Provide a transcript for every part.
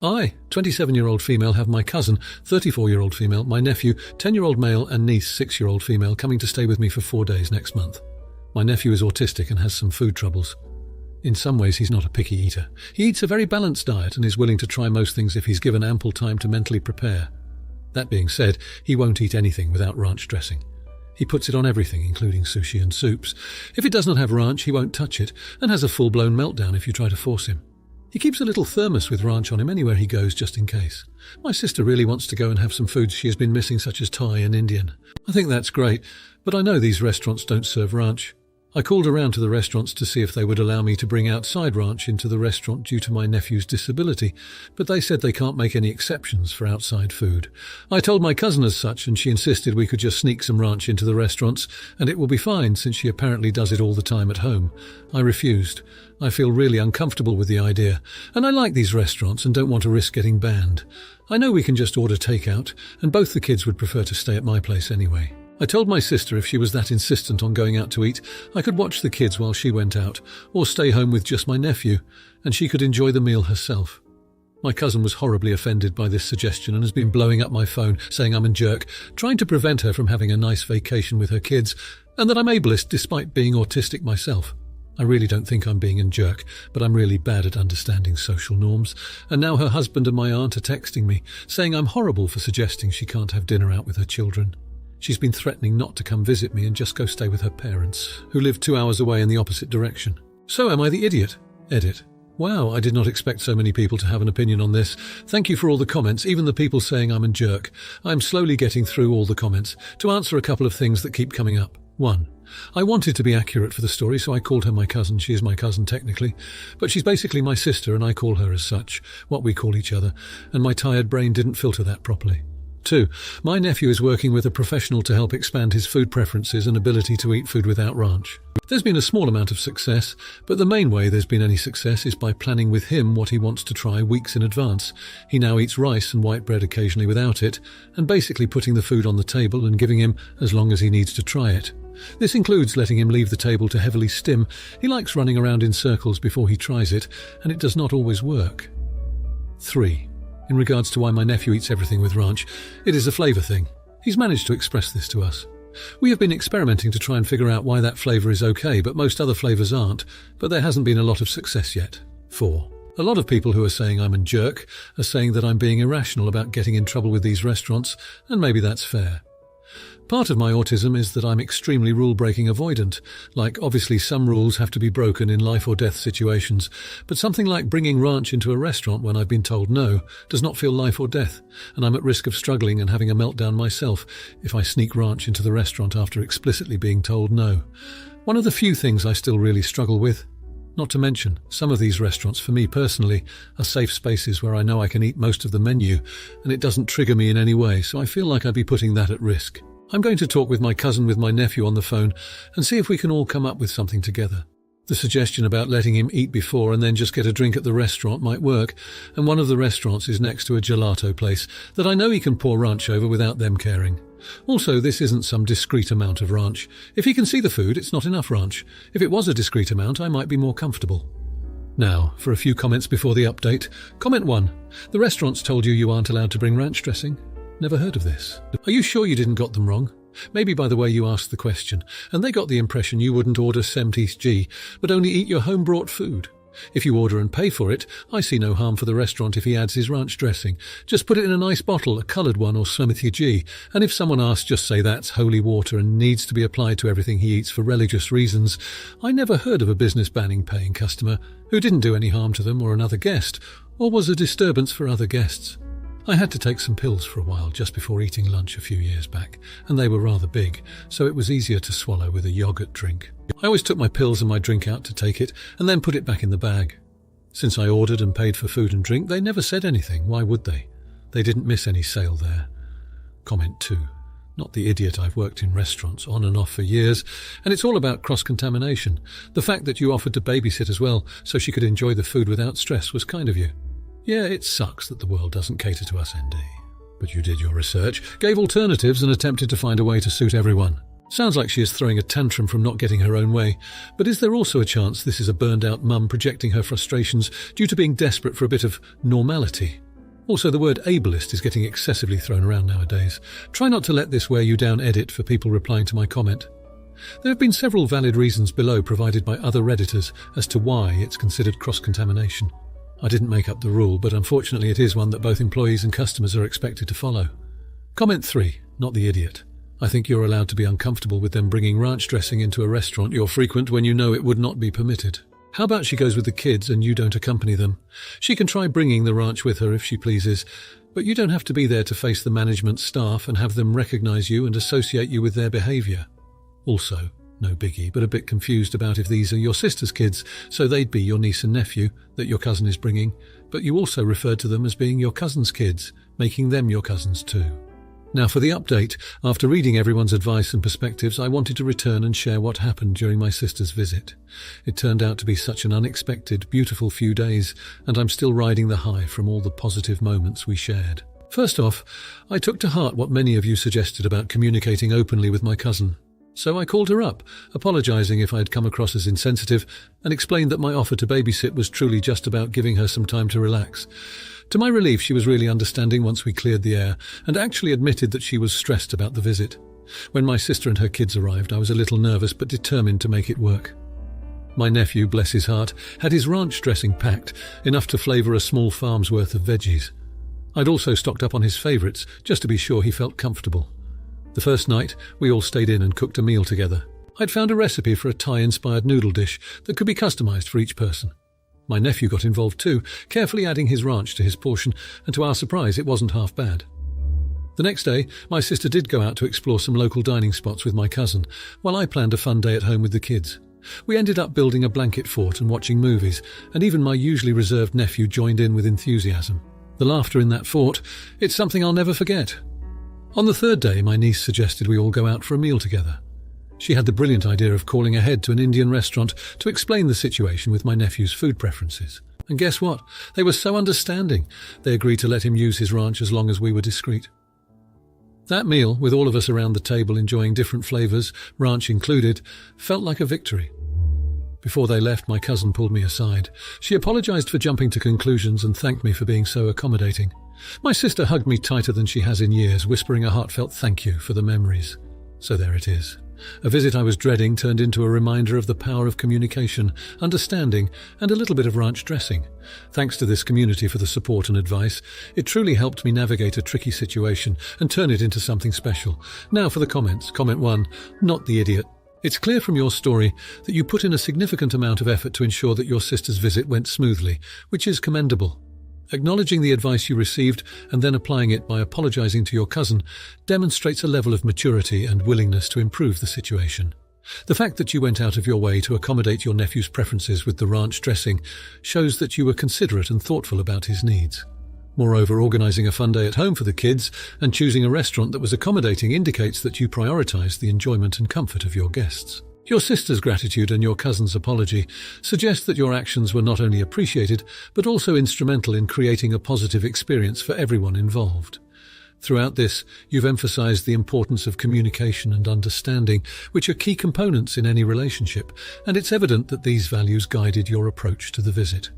I, 27-year-old female, have my cousin, 34-year-old female, my nephew, 10-year-old male, and niece, 6-year-old female, coming to stay with me for 4 days next month. My nephew is autistic and has some food troubles. In some ways, he's not a picky eater. He eats a very balanced diet and is willing to try most things if he's given ample time to mentally prepare. That being said, he won't eat anything without ranch dressing. He puts it on everything, including sushi and soups. If it does not have ranch, he won't touch it, and has a full-blown meltdown if you try to force him. He keeps a little thermos with ranch on him anywhere he goes, just in case. My sister really wants to go and have some foods she has been missing, such as Thai and Indian. I think that's great, but I know these restaurants don't serve ranch. I called around to the restaurants to see if they would allow me to bring outside ranch into the restaurant due to my nephew's disability, but they said they can't make any exceptions for outside food. I told my cousin as such, and she insisted we could just sneak some ranch into the restaurants, and it will be fine since she apparently does it all the time at home. I refused. I feel really uncomfortable with the idea, and I like these restaurants and don't want to risk getting banned. I know we can just order takeout, and both the kids would prefer to stay at my place anyway. I told my sister if she was that insistent on going out to eat, I could watch the kids while she went out, or stay home with just my nephew, and she could enjoy the meal herself. My cousin was horribly offended by this suggestion and has been blowing up my phone, saying I'm a jerk, trying to prevent her from having a nice vacation with her kids, and that I'm ableist despite being autistic myself. I really don't think I'm being a jerk, but I'm really bad at understanding social norms, and now her husband and my aunt are texting me, saying I'm horrible for suggesting she can't have dinner out with her children. She's been threatening not to come visit me and just go stay with her parents, who live 2 hours away in the opposite direction. So am I the idiot? Edit. Wow, I did not expect so many people to have an opinion on this. Thank you for all the comments, even the people saying I'm a jerk. I'm slowly getting through all the comments to answer a couple of things that keep coming up. 1. I wanted to be accurate for the story, so I called her my cousin. She is my cousin technically, but she's basically my sister and I call her as such, what we call each other, and my tired brain didn't filter that properly. 2. My nephew is working with a professional to help expand his food preferences and ability to eat food without ranch. There's been a small amount of success, but the main way there's been any success is by planning with him what he wants to try weeks in advance. He now eats rice and white bread occasionally without it, and basically putting the food on the table and giving him as long as he needs to try it. This includes letting him leave the table to heavily stim. He likes running around in circles before he tries it, and it does not always work. 3. In regards to why my nephew eats everything with ranch, it is a flavour thing. He's managed to express this to us. We have been experimenting to try and figure out why that flavour is okay, but most other flavours aren't, but there hasn't been a lot of success yet. 4. A lot of people who are saying I'm a jerk are saying that I'm being irrational about getting in trouble with these restaurants, and maybe that's fair. Part of my autism is that I'm extremely rule-breaking avoidant. Like, obviously some rules have to be broken in life or death situations, but something like bringing ranch into a restaurant when I've been told no does not feel life or death, and I'm at risk of struggling and having a meltdown myself if I sneak ranch into the restaurant after explicitly being told no. One of the few things I still really struggle with. Not to mention, some of these restaurants, for me personally, are safe spaces where I know I can eat most of the menu, and it doesn't trigger me in any way, so I feel like I'd be putting that at risk. I'm going to talk with my cousin with my nephew on the phone and see if we can all come up with something together. The suggestion about letting him eat before and then just get a drink at the restaurant might work, and one of the restaurants is next to a gelato place that I know he can pour ranch over without them caring. Also, this isn't some discrete amount of ranch. If he can see the food, it's not enough ranch. If it was a discrete amount, I might be more comfortable. Now, for a few comments before the update. Comment 1. The restaurants told you aren't allowed to bring ranch dressing? Never heard of this. Are you sure you didn't got them wrong? Maybe by the way you asked the question, and they got the impression you wouldn't order 70G, but only eat your home-brought food. If you order and pay for it, I see no harm for the restaurant if he adds his ranch dressing. Just put it in a nice bottle, a coloured one or 70G, and if someone asks, just say that's holy water and needs to be applied to everything he eats for religious reasons. I never heard of a business banning paying customer who didn't do any harm to them or another guest, or was a disturbance for other guests. I had to take some pills for a while just before eating lunch a few years back, and they were rather big, so it was easier to swallow with a yogurt drink. I always took my pills and my drink out to take it, and then put it back in the bag. Since I ordered and paid for food and drink, they never said anything. Why would they? They didn't miss any sale there. Comment 2. Not the idiot, I've worked in restaurants on and off for years, and it's all about cross-contamination. The fact that you offered to babysit as well, so she could enjoy the food without stress, was kind of you. Yeah, it sucks that the world doesn't cater to us, ND. But you did your research, gave alternatives and attempted to find a way to suit everyone. Sounds like she is throwing a tantrum from not getting her own way, but is there also a chance this is a burned-out mum projecting her frustrations due to being desperate for a bit of normality? Also, the word ableist is getting excessively thrown around nowadays. Try not to let this wear you down, edit, for people replying to my comment. There have been several valid reasons below provided by other Redditors as to why it's considered cross-contamination. I didn't make up the rule, but unfortunately it is one that both employees and customers are expected to follow. Comment 3, not the idiot. I think you're allowed to be uncomfortable with them bringing ranch dressing into a restaurant you're frequent when you know it would not be permitted. How about she goes with the kids and you don't accompany them? She can try bringing the ranch with her if she pleases, but you don't have to be there to face the management staff and have them recognise you and associate you with their behaviour. Also, no biggie, but a bit confused about if these are your sister's kids, so they'd be your niece and nephew that your cousin is bringing, but you also referred to them as being your cousin's kids, making them your cousins too. Now for the update. After reading everyone's advice and perspectives, I wanted to return and share what happened during my sister's visit. It turned out to be such an unexpected, beautiful few days, and I'm still riding the high from all the positive moments we shared. First off, I took to heart what many of you suggested about communicating openly with my cousin. So I called her up, apologising if I had come across as insensitive, and explained that my offer to babysit was truly just about giving her some time to relax. To my relief, she was really understanding once we cleared the air, and actually admitted that she was stressed about the visit. When my sister and her kids arrived, I was a little nervous but determined to make it work. My nephew, bless his heart, had his ranch dressing packed, enough to flavour a small farm's worth of veggies. I'd also stocked up on his favourites, just to be sure he felt comfortable. The first night, we all stayed in and cooked a meal together. I'd found a recipe for a Thai-inspired noodle dish that could be customised for each person. My nephew got involved too, carefully adding his ranch to his portion, and to our surprise, it wasn't half bad. The next day, my sister did go out to explore some local dining spots with my cousin, while I planned a fun day at home with the kids. We ended up building a blanket fort and watching movies, and even my usually reserved nephew joined in with enthusiasm. The laughter in that fort, it's something I'll never forget. On the third day, my niece suggested we all go out for a meal together. She had the brilliant idea of calling ahead to an Indian restaurant to explain the situation with my nephew's food preferences. And guess what? They were so understanding. They agreed to let him use his ranch as long as we were discreet. That meal, with all of us around the table enjoying different flavours, ranch included, felt like a victory. Before they left, my cousin pulled me aside. She apologised for jumping to conclusions and thanked me for being so accommodating. My sister hugged me tighter than she has in years, whispering a heartfelt thank you for the memories. So there it is. A visit I was dreading turned into a reminder of the power of communication, understanding, and a little bit of ranch dressing. Thanks to this community for the support and advice, it truly helped me navigate a tricky situation and turn it into something special. Now for the comments. Comment 1, not the idiot. It's clear from your story that you put in a significant amount of effort to ensure that your sister's visit went smoothly, which is commendable. Acknowledging the advice you received and then applying it by apologising to your cousin demonstrates a level of maturity and willingness to improve the situation. The fact that you went out of your way to accommodate your nephew's preferences with the ranch dressing shows that you were considerate and thoughtful about his needs. Moreover, organising a fun day at home for the kids and choosing a restaurant that was accommodating indicates that you prioritised the enjoyment and comfort of your guests. Your sister's gratitude and your cousin's apology suggest that your actions were not only appreciated, but also instrumental in creating a positive experience for everyone involved. Throughout this, you've emphasized the importance of communication and understanding, which are key components in any relationship, and it's evident that these values guided your approach to the visit.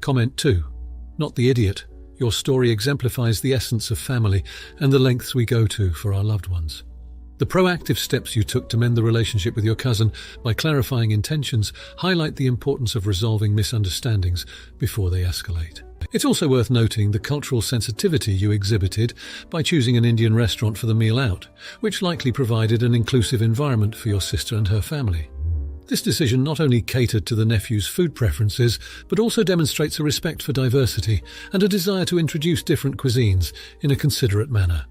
Comment 2. Not the idiot. Your story exemplifies the essence of family and the lengths we go to for our loved ones. The proactive steps you took to mend the relationship with your cousin by clarifying intentions highlight the importance of resolving misunderstandings before they escalate. It's also worth noting the cultural sensitivity you exhibited by choosing an Indian restaurant for the meal out, which likely provided an inclusive environment for your sister and her family. This decision not only catered to the nephew's food preferences, but also demonstrates a respect for diversity and a desire to introduce different cuisines in a considerate manner.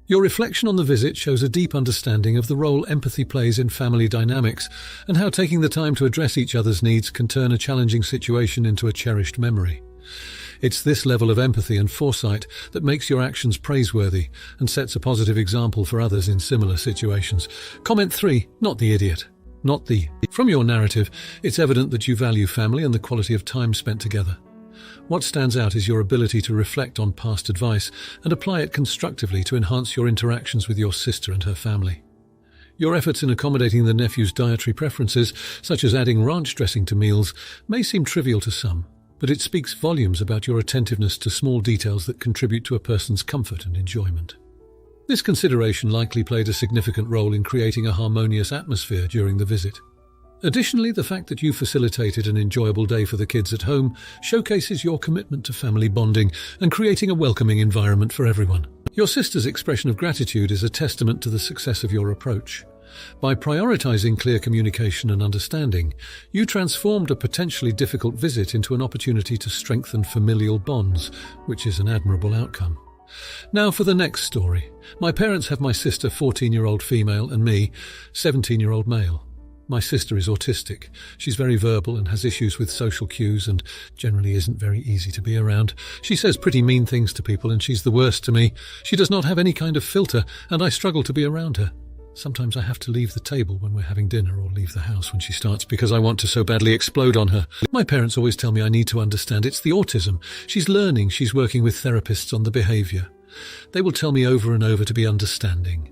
Your reflection on the visit shows a deep understanding of the role empathy plays in family dynamics and how taking the time to address each other's needs can turn a challenging situation into a cherished memory. It's this level of empathy and foresight that makes your actions praiseworthy and sets a positive example for others in similar situations. Comment 3, not the idiot. Not the. From your narrative, it's evident that you value family and the quality of time spent together. What stands out is your ability to reflect on past advice and apply it constructively to enhance your interactions with your sister and her family. Your efforts in accommodating the nephew's dietary preferences, such as adding ranch dressing to meals, may seem trivial to some, but it speaks volumes about your attentiveness to small details that contribute to a person's comfort and enjoyment. This consideration likely played a significant role in creating a harmonious atmosphere during the visit. Additionally, the fact that you facilitated an enjoyable day for the kids at home showcases your commitment to family bonding and creating a welcoming environment for everyone. Your sister's expression of gratitude is a testament to the success of your approach. By prioritizing clear communication and understanding, you transformed a potentially difficult visit into an opportunity to strengthen familial bonds, which is an admirable outcome. Now for the next story. My parents have my sister, 14-year-old female, and me, 17-year-old male. My sister is autistic. She's very verbal and has issues with social cues and generally isn't very easy to be around. She says pretty mean things to people and she's the worst to me. She does not have any kind of filter and I struggle to be around her. Sometimes I have to leave the table when we're having dinner or leave the house when she starts because I want to so badly explode on her. My parents always tell me I need to understand it's the autism. She's learning, she's working with therapists on the behaviour. They will tell me over and over to be understanding.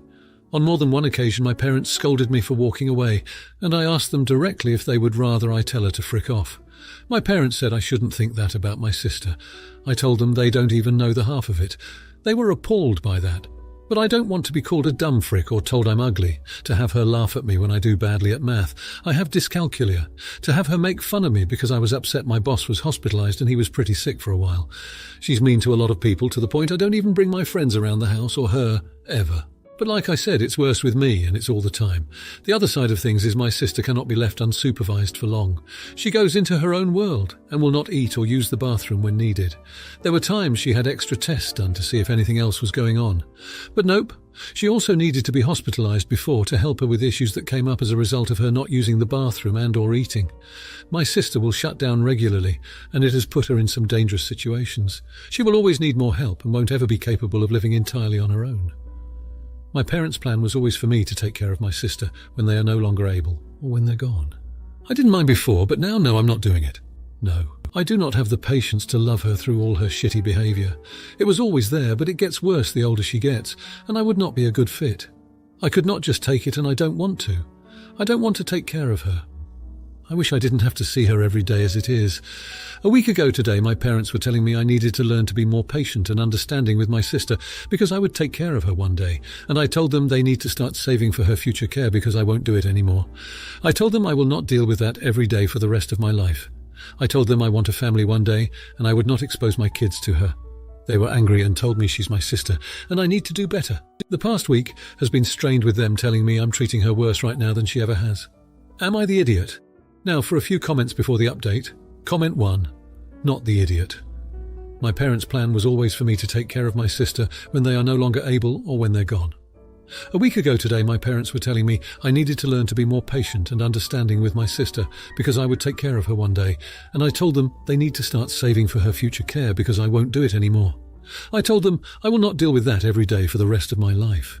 On more than one occasion my parents scolded me for walking away and I asked them directly if they would rather I tell her to frick off. My parents said I shouldn't think that about my sister. I told them they don't even know the half of it. They were appalled by that. But I don't want to be called a dumb frick or told I'm ugly, to have her laugh at me when I do badly at math. I have dyscalculia. To have her make fun of me because I was upset my boss was hospitalised and he was pretty sick for a while. She's mean to a lot of people to the point I don't even bring my friends around the house or her, ever. But like I said, it's worse with me and it's all the time. The other side of things is my sister cannot be left unsupervised for long. She goes into her own world and will not eat or use the bathroom when needed. There were times she had extra tests done to see if anything else was going on. But nope, she also needed to be hospitalised before to help her with issues that came up as a result of her not using the bathroom and or eating. My sister will shut down regularly and it has put her in some dangerous situations. She will always need more help and won't ever be capable of living entirely on her own. My parents' plan was always for me to take care of my sister when they are no longer able, or when they're gone. I didn't mind before, but now, no, I'm not doing it. No, I do not have the patience to love her through all her shitty behaviour. It was always there, but it gets worse the older she gets, and I would not be a good fit. I could not just take it, and I don't want to. I don't want to take care of her. I wish I didn't have to see her every day as it is. A week ago today, my parents were telling me I needed to learn to be more patient and understanding with my sister because I would take care of her one day, and I told them they need to start saving for her future care because I won't do it anymore. I told them I will not deal with that every day for the rest of my life. I told them I want a family one day, and I would not expose my kids to her. They were angry and told me she's my sister, and I need to do better. The past week has been strained with them telling me I'm treating her worse right now than she ever has. Am I the idiot? Now for a few comments before the update. Comment 1. Not the idiot. My parents' plan was always for me to take care of my sister when they are no longer able or when they're gone. A week ago today, my parents were telling me I needed to learn to be more patient and understanding with my sister because I would take care of her one day, and I told them they need to start saving for her future care because I won't do it anymore. I told them I will not deal with that every day for the rest of my life.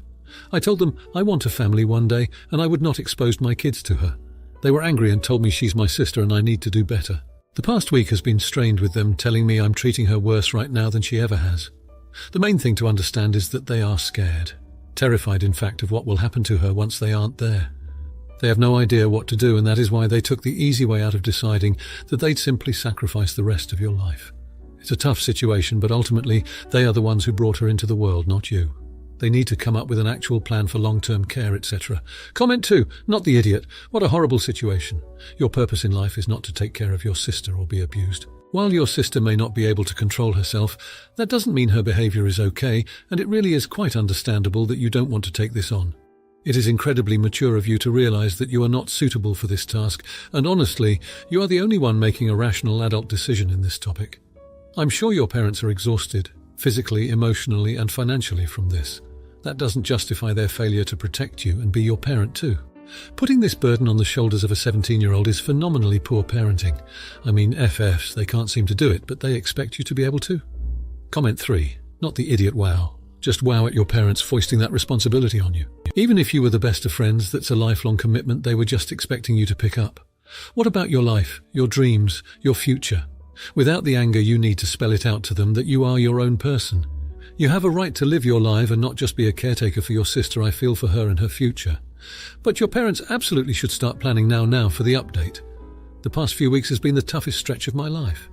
I told them I want a family one day and I would not expose my kids to her. They were angry and told me she's my sister and I need to do better. The past week has been strained with them telling me I'm treating her worse right now than she ever has. The main thing to understand is that they are scared. Terrified, in fact, of what will happen to her once they aren't there. They have no idea what to do, and that is why they took the easy way out of deciding that they'd simply sacrifice the rest of your life. It's a tough situation, but ultimately they are the ones who brought her into the world, not you. They need to come up with an actual plan for long-term care, etc. Comment 2. Not the idiot. What a horrible situation. Your purpose in life is not to take care of your sister or be abused. While your sister may not be able to control herself, that doesn't mean her behaviour is okay, and it really is quite understandable that you don't want to take this on. It is incredibly mature of you to realise that you are not suitable for this task, and honestly, you are the only one making a rational adult decision in this topic. I'm sure your parents are exhausted, physically, emotionally, and financially from this. That doesn't justify their failure to protect you and be your parent too. Putting this burden on the shoulders of a 17-year-old is phenomenally poor parenting. I mean, FFs, they can't seem to do it, but they expect you to be able to. Comment 3. Not the idiot wow. Just wow at your parents foisting that responsibility on you. Even if you were the best of friends, that's a lifelong commitment they were just expecting you to pick up. What about your life, your dreams, your future? Without the anger, you need to spell it out to them that you are your own person. You have a right to live your life and not just be a caretaker for your sister. I feel for her and her future. But your parents absolutely should start planning now for the update. The past few weeks has been the toughest stretch of my life.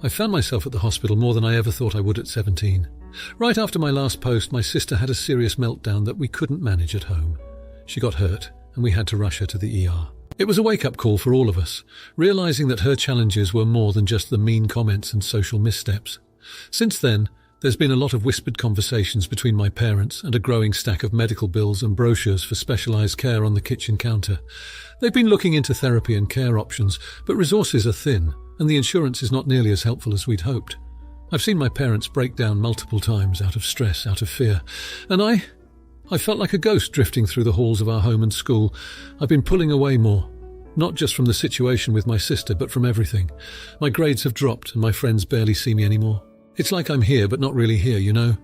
I found myself at the hospital more than I ever thought I would at 17. Right after my last post, my sister had a serious meltdown that we couldn't manage at home. She got hurt, and we had to rush her to the ER. It was a wake-up call for all of us, realizing that her challenges were more than just the mean comments and social missteps. Since then, there's been a lot of whispered conversations between my parents and a growing stack of medical bills and brochures for specialized care on the kitchen counter. They've been looking into therapy and care options, but resources are thin, and the insurance is not nearly as helpful as we'd hoped. I've seen my parents break down multiple times out of stress, out of fear, and I felt like a ghost drifting through the halls of our home and school. I've been pulling away more, not just from the situation with my sister, but from everything. My grades have dropped and my friends barely see me anymore. It's like I'm here, but not really here, you know?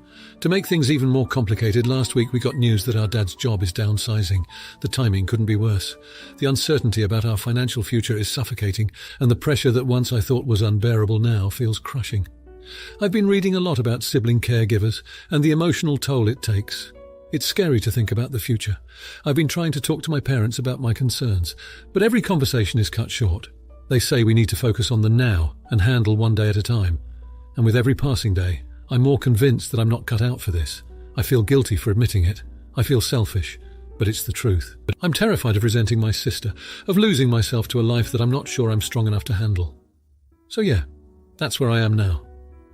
To make things even more complicated, last week we got news that our dad's job is downsizing. The timing couldn't be worse. The uncertainty about our financial future is suffocating, and the pressure that once I thought was unbearable now feels crushing. I've been reading a lot about sibling caregivers and the emotional toll it takes. It's scary to think about the future. I've been trying to talk to my parents about my concerns, but every conversation is cut short. They say we need to focus on the now and handle one day at a time. And with every passing day, I'm more convinced that I'm not cut out for this. I feel guilty for admitting it. I feel selfish, but it's the truth. I'm terrified of resenting my sister, of losing myself to a life that I'm not sure I'm strong enough to handle. So yeah, that's where I am now.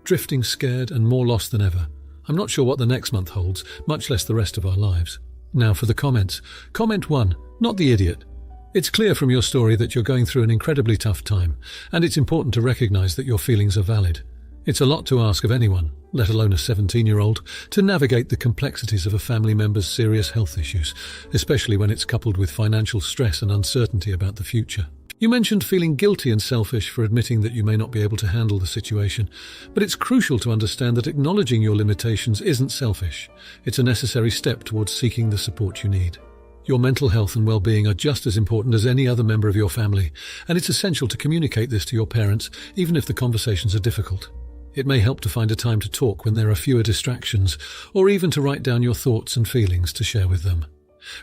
Drifting, scared, and more lost than ever. I'm not sure what the next month holds, much less the rest of our lives. Now for the comments. Comment 1, not the idiot. It's clear from your story that you're going through an incredibly tough time, and it's important to recognize that your feelings are valid. It's a lot to ask of anyone, let alone a 17-year-old, to navigate the complexities of a family member's serious health issues, especially when it's coupled with financial stress and uncertainty about the future. You mentioned feeling guilty and selfish for admitting that you may not be able to handle the situation, but it's crucial to understand that acknowledging your limitations isn't selfish. It's a necessary step towards seeking the support you need. Your mental health and well-being are just as important as any other member of your family, and it's essential to communicate this to your parents, even if the conversations are difficult. It may help to find a time to talk when there are fewer distractions, or even to write down your thoughts and feelings to share with them.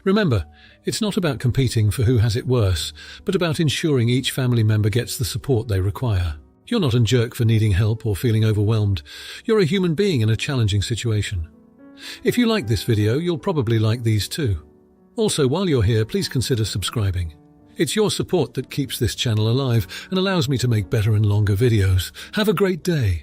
Remember, it's not about competing for who has it worse, but about ensuring each family member gets the support they require. You're not a jerk for needing help or feeling overwhelmed. You're a human being in a challenging situation. If you like this video, you'll probably like these too. Also, while you're here, please consider subscribing. It's your support that keeps this channel alive and allows me to make better and longer videos. Have a great day.